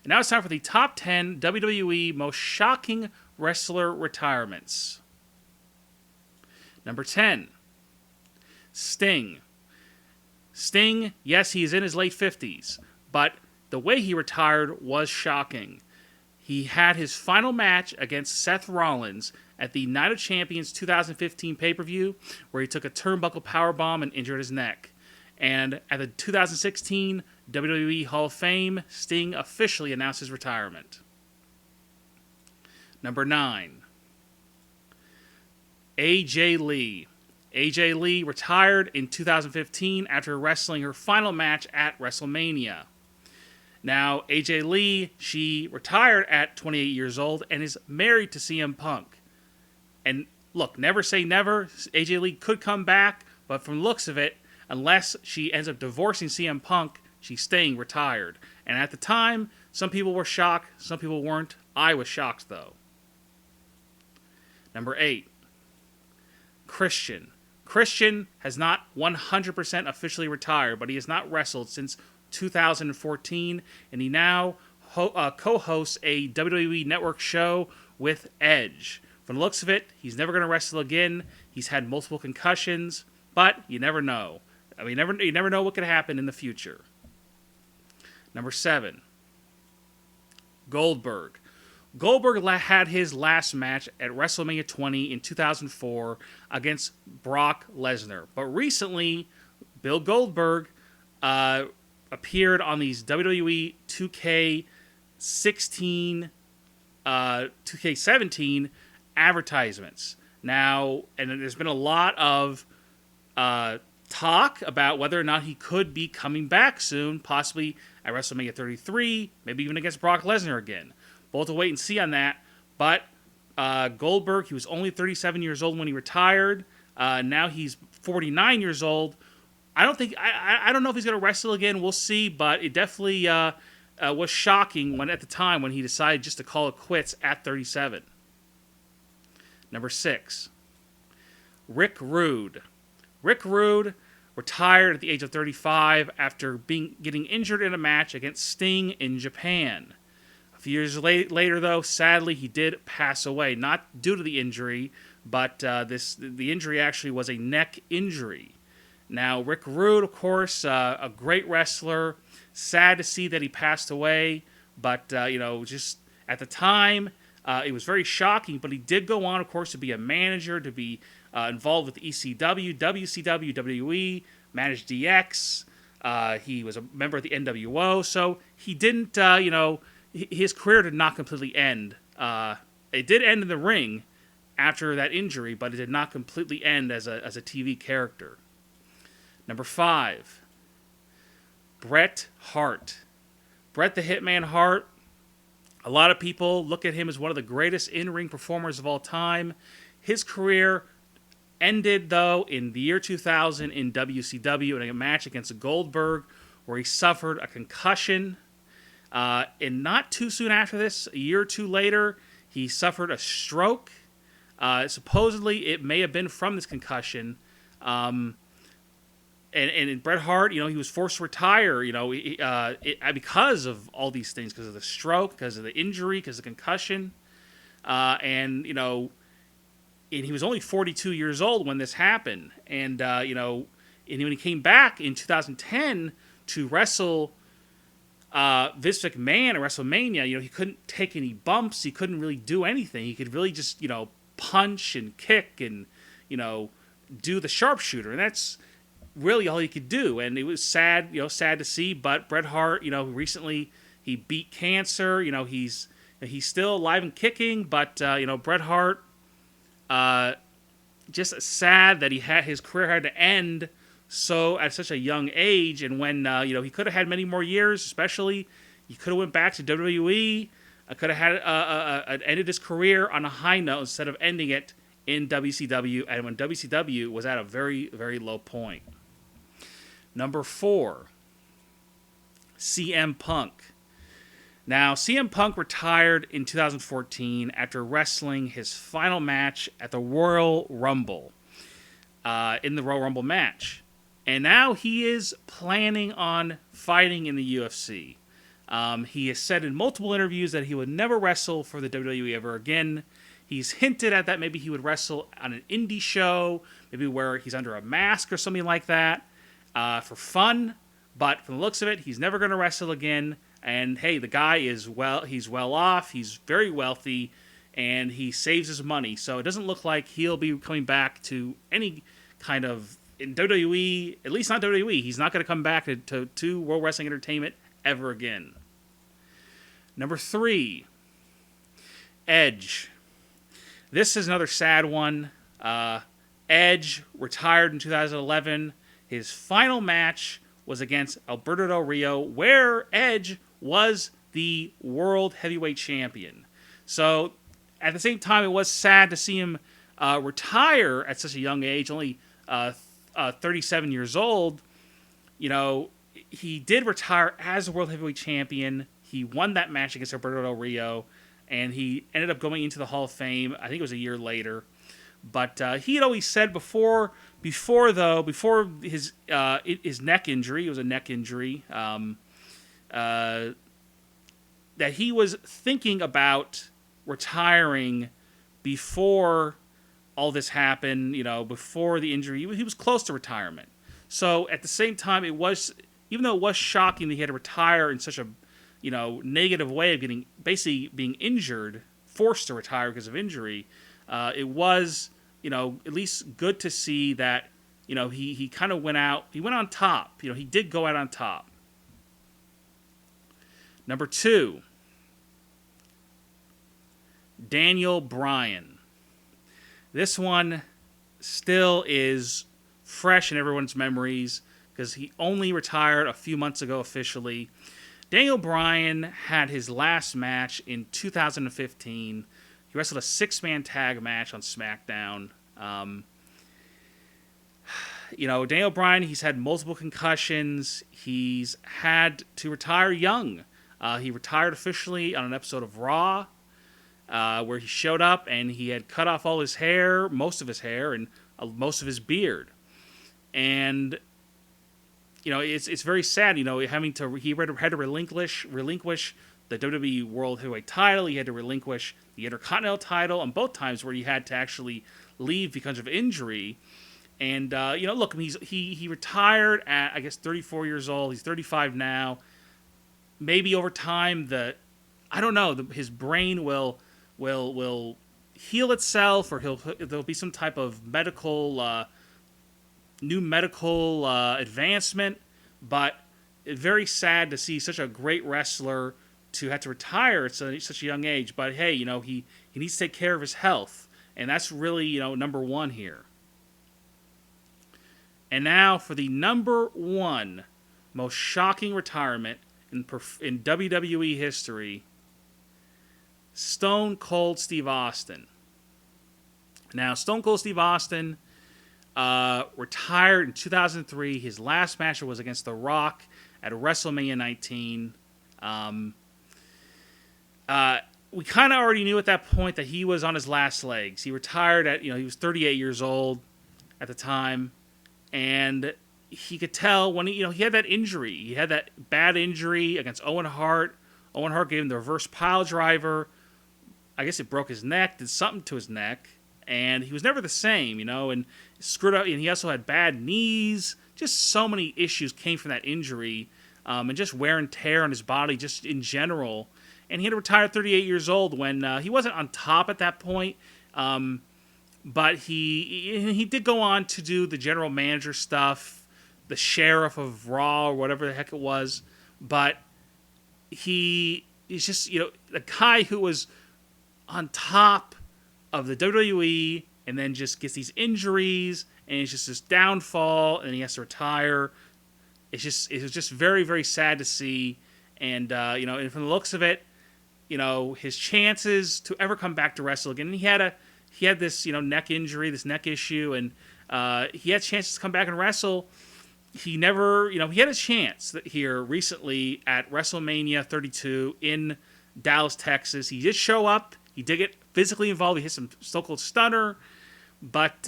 And now it's time for the top 10 WWE most shocking wrestler retirements. Number 10, Sting. Sting, yes, he is in his late 50s, but the way he retired was shocking. He had his final match against Seth Rollins at the Night of Champions 2015 pay-per-view, where he took a turnbuckle powerbomb and injured his neck. And at the 2016 WWE Hall of Fame, Sting officially announced his retirement. Number 9, AJ Lee. AJ Lee retired in 2015 after wrestling her final match at WrestleMania. Now, AJ Lee, she retired at 28 years old and is married to CM Punk. And look, never say never. AJ Lee could come back, but from the looks of it, unless she ends up divorcing CM Punk, she's staying retired. And at the time, some people were shocked, some people weren't. I was shocked, though. Number 8, Christian. Christian has not 100% officially retired, but he has not wrestled since 2014, and he now co-hosts a WWE Network show with Edge. From the looks of it, he's never going to wrestle again. He's had multiple concussions, but you never know. I mean, you never know what could happen in the future. Number 7, Goldberg. Goldberg had his last match at WrestleMania 20 in 2004 against Brock Lesnar, but recently, Bill Goldberg appeared on these WWE 2K16, 2K17 advertisements. Now, and there's been a lot of talk about whether or not he could be coming back soon, possibly at WrestleMania 33, maybe even against Brock Lesnar again. We'll have to wait and see on that. But Goldberg, he was only 37 years old when he retired. Now he's 49 years old. I don't know if he's going to wrestle again. We'll see, but it definitely was shocking at the time when he decided just to call it quits at 37. Number 6, Rick Rude. Rick Rude retired at the age of 35 after getting injured in a match against Sting in Japan. A few years later, though, sadly, he did pass away, not due to the injury, but the injury actually was a neck injury. Now, Rick Rude, of course, a great wrestler. Sad to see that he passed away, but, just at the time, it was very shocking. But he did go on, of course, to be a manager, to be involved with ECW, WCW, WWE, managed DX. He was a member of the NWO, so he didn't, his career did not completely end. It did end in the ring after that injury, but it did not completely end as a TV character. Number 5, Bret Hart. Bret the Hitman Hart. A lot of people look at him as one of the greatest in-ring performers of all time. His career ended, though, in the year 2000 in WCW in a match against Goldberg where he suffered a concussion. And not too soon after this, a year or two later, he suffered a stroke. Supposedly, it may have been from this concussion. And Bret Hart, he was forced to retire, because of all these things, because of the stroke, because of the injury, because of the concussion. And he was only 42 years old when this happened. And, and when he came back in 2010 to wrestle Vince McMahon at WrestleMania, he couldn't take any bumps. He couldn't really do anything. He could really just, punch and kick and, do the sharpshooter. And that's really all he could do. And it was sad, sad to see. But Bret Hart, recently he beat cancer. He's still alive and kicking. But, Bret Hart, just sad that his career had to end at such a young age. And when, he could have had many more years, especially he could have went back to WWE. Could have had ended his career on a high note instead of ending it in WCW, and when WCW was at a very, very low point. Number 4, CM Punk. Now, CM Punk retired in 2014 after wrestling his final match at the Royal Rumble, in the Royal Rumble match. And now he is planning on fighting in the UFC. He has said in multiple interviews that he would never wrestle for the WWE ever again. He's hinted at that maybe he would wrestle on an indie show, maybe where he's under a mask or something like that, for fun. But from the looks of it, he's never going to wrestle again. And hey, the guy is he's well off, he's very wealthy, and he saves his money. So it doesn't look like he'll be coming back to any kind of, in WWE, at least not WWE, he's not going to come back to World Wrestling Entertainment ever again. Number 3, Edge. This is another sad one. Edge retired in 2011. His final match was against Alberto Del Rio, where Edge was the World Heavyweight Champion. So, at the same time, it was sad to see him retire at such a young age, only 37 years old. You know, he did retire as a World Heavyweight Champion. He won that match against Alberto Del Rio, and he ended up going into the Hall of Fame. I think it was a year later. But he had always said before his neck injury, it was a neck injury, that he was thinking about retiring before all this happened, before the injury. He was close to retirement. So at the same time, even though it was shocking that he had to retire in such a, negative way of basically being injured, forced to retire because of injury, it was, at least good to see that, he kind of went on top. He did go out on top. Number 2, Daniel Bryan. This one still is fresh in everyone's memories because he only retired a few months ago officially. Daniel Bryan had his last match in 2015. He wrestled a 6-man tag match on SmackDown. Daniel Bryan, he's had multiple concussions. He's had to retire young. He retired officially on an episode of Raw, where he showed up and he had cut off all his hair, most of his hair, and most of his beard. And it's very sad. He had to relinquish the WWE World Heavyweight title. He had to relinquish the Intercontinental title on both times where he had to actually leave because of injury. And look, he retired at, I guess, 34 years old. He's 35 now. Maybe over time, I don't know, his brain will heal itself, or there'll be some type of new medical advancement. But it's very sad to see such a great wrestler to have to retire at such a young age. But hey, he needs to take care of his health, and that's really number 1 here. And now for the number 1 most shocking retirement in WWE history, Stone Cold Steve Austin. Now, Stone Cold Steve Austin retired in 2003. His last match was against The Rock at WrestleMania 19. We kind of already knew at that point that he was on his last legs. He retired at, he was 38 years old at the time. And he could tell when he had that injury. He had that bad injury against Owen Hart. Owen Hart gave him the reverse pile driver. I guess it broke his neck, did something to his neck. And he was never the same, and screwed up. And he also had bad knees. Just so many issues came from that injury. And just wear and tear on his body just in general. And he had to retire at 38 years old when he wasn't on top at that point. But he did go on to do the general manager stuff, the sheriff of Raw, or whatever the heck it was. But he's just, the guy who was on top of the WWE and then just gets these injuries and it's just this downfall and he has to retire. It was just very, very sad to see. And, and from the looks of it, his chances to ever come back to wrestle again, and he had this, neck injury, this neck issue, and he had chances to come back and wrestle. He never, he had a chance here recently at WrestleMania 32 in Dallas, Texas. He did show up. He did get physically involved. He hit some Stone Cold Stunner. But,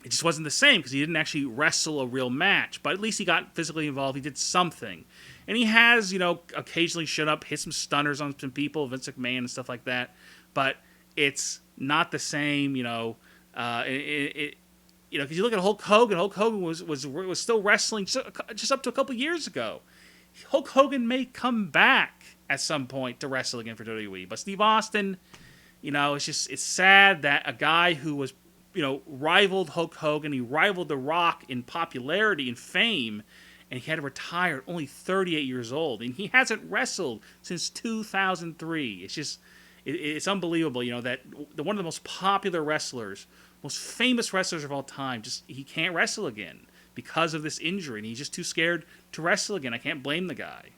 it just wasn't the same because he didn't actually wrestle a real match. But at least he got physically involved. He did something. And he has, occasionally showed up, hit some stunners on some people, Vince McMahon and stuff like that. But it's not the same, because you look at Hulk Hogan was still wrestling just up to a couple years ago. Hulk Hogan may come back at some point to wrestle again for WWE. But Steve Austin, it's sad that a guy who was, rivaled Hulk Hogan, he rivaled The Rock in popularity and fame, and he had to retire at only 38 years old. And he hasn't wrestled since 2003. It's unbelievable, that one of the most popular wrestlers, most famous wrestlers of all time, he can't wrestle again because of this injury. And he's just too scared to wrestle again. I can't blame the guy.